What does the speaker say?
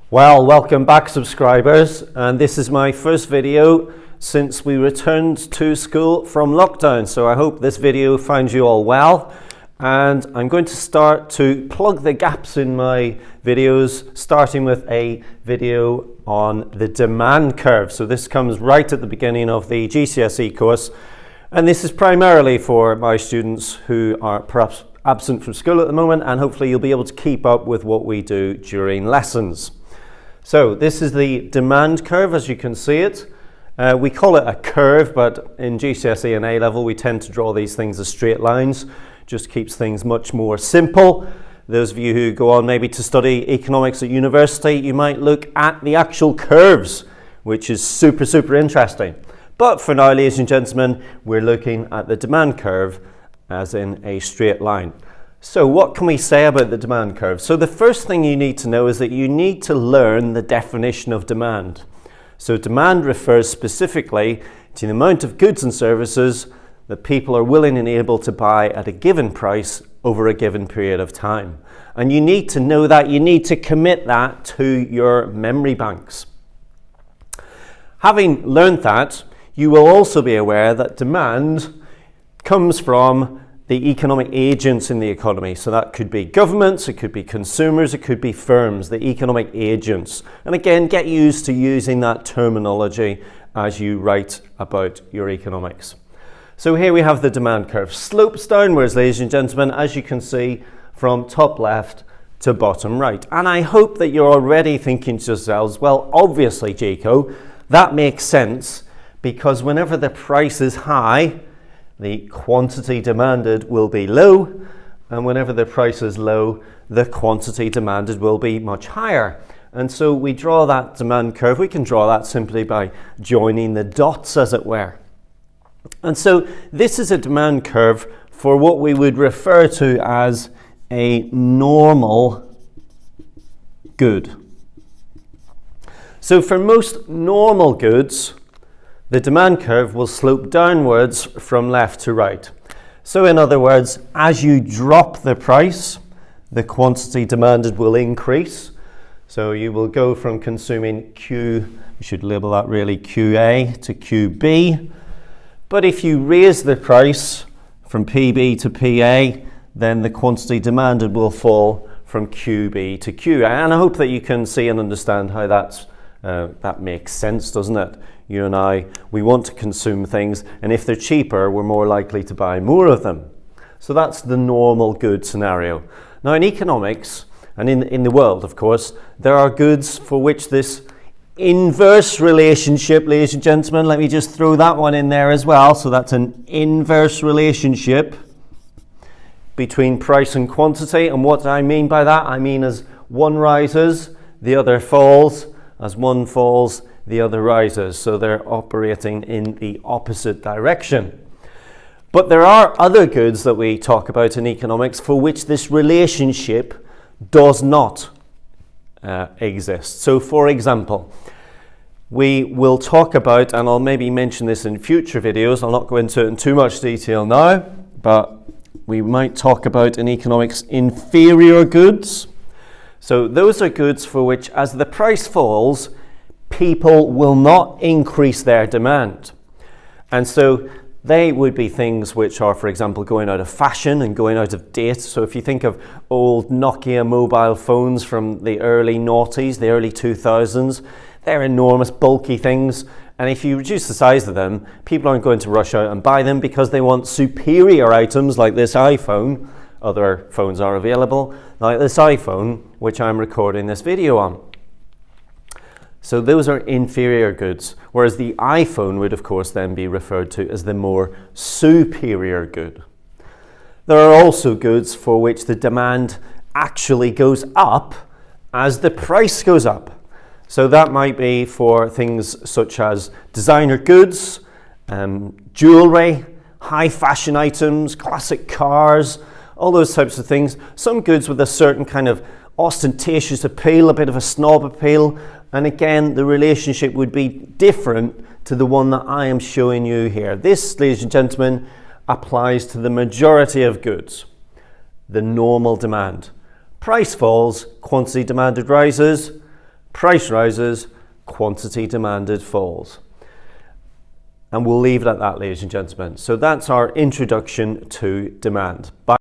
Well, welcome back subscribers, and this is my first video since we returned to school from lockdown, so I hope this video finds you all well. And I'm going to start to plug the gaps in my videos, starting with a video on the demand curve. So this comes right at the beginning of the GCSE course, and this is primarily for my students who are perhaps absent from school at the moment, and hopefully you'll be able to keep up with what we do during lessons. So this is the demand curve, as you can see it. We call it a curve, but in GCSE and A-level we tend to draw these things as straight lines. Just keeps things much more simple. Those of you who go on maybe to study economics at university, you might look at the actual curves, which is super interesting. But for now, ladies and gentlemen, we're looking at the demand curve as in a straight line. So what can we say about the demand curve? So the first thing you need to know is that you need to learn the definition of demand. So demand refers specifically to the amount of goods and services that people are willing and able to buy at a given price over a given period of time. And you need to know that, you need to commit that to your memory banks. Having learned that, you will also be aware that demand comes from the economic agents in the economy. So that could be governments, it could be consumers, it could be firms, the economic agents. And again, get used to using that terminology as you write about your economics. So here we have the demand curve. Slopes downwards, ladies and gentlemen, as you can see from top left to bottom right. And I hope that you're already thinking to yourselves, well, obviously, Jaco, that makes sense because whenever the price is high, the quantity demanded will be low, and whenever the price is low, the quantity demanded will be much higher. And so we draw that demand curve. We can draw that simply by joining the dots, as it were. And so this is a demand curve for what we would refer to as a normal good. So for most normal goods, the demand curve will slope downwards from left to right. So in other words, as you drop the price, the quantity demanded will increase. So you will go from consuming we should label that really QA to QB. But if you raise the price from PB to PA, then the quantity demanded will fall from QB to QA. And I hope that you can see and understand how that makes sense, doesn't it? You and I, we want to consume things, and if they're cheaper, we're more likely to buy more of them. So that's the normal good scenario. Now in economics, and in the world, of course, there are goods for which this inverse relationship, ladies and gentlemen, let me just throw that one in there as well. So that's an inverse relationship between price and quantity. And what I mean by that, I mean as one rises, the other falls. As one falls, the other rises. So they're operating in the opposite direction. But there are other goods that we talk about in economics for which this relationship does not exist. So for example, we will talk about, and I'll maybe mention this in future videos, I'll not go into it in too much detail now, but we might talk about in economics inferior goods. So those are goods for which as the price falls, people will not increase their demand. And so they would be things which are, for example, going out of fashion and going out of date. So if you think of old Nokia mobile phones from the early noughties, the early 2000s, they're enormous, bulky things. And if you reduce the size of them, people aren't going to rush out and buy them because they want superior items like this iPhone. Other phones are available, like this iPhone, which I'm recording this video on. So those are inferior goods, whereas the iPhone would of course then be referred to as the more superior good. There are also goods for which the demand actually goes up as the price goes up. So that might be for things such as designer goods, jewelry, high fashion items, classic cars, all those types of things. Some goods with a certain kind of ostentatious appeal, a bit of a snob appeal. And again, the relationship would be different to the one that I am showing you here. This, ladies and gentlemen, applies to the majority of goods. The normal demand. Price falls, quantity demanded rises. price rises, quantity demanded falls. And we'll leave it at that, ladies and gentlemen. So that's our introduction to demand.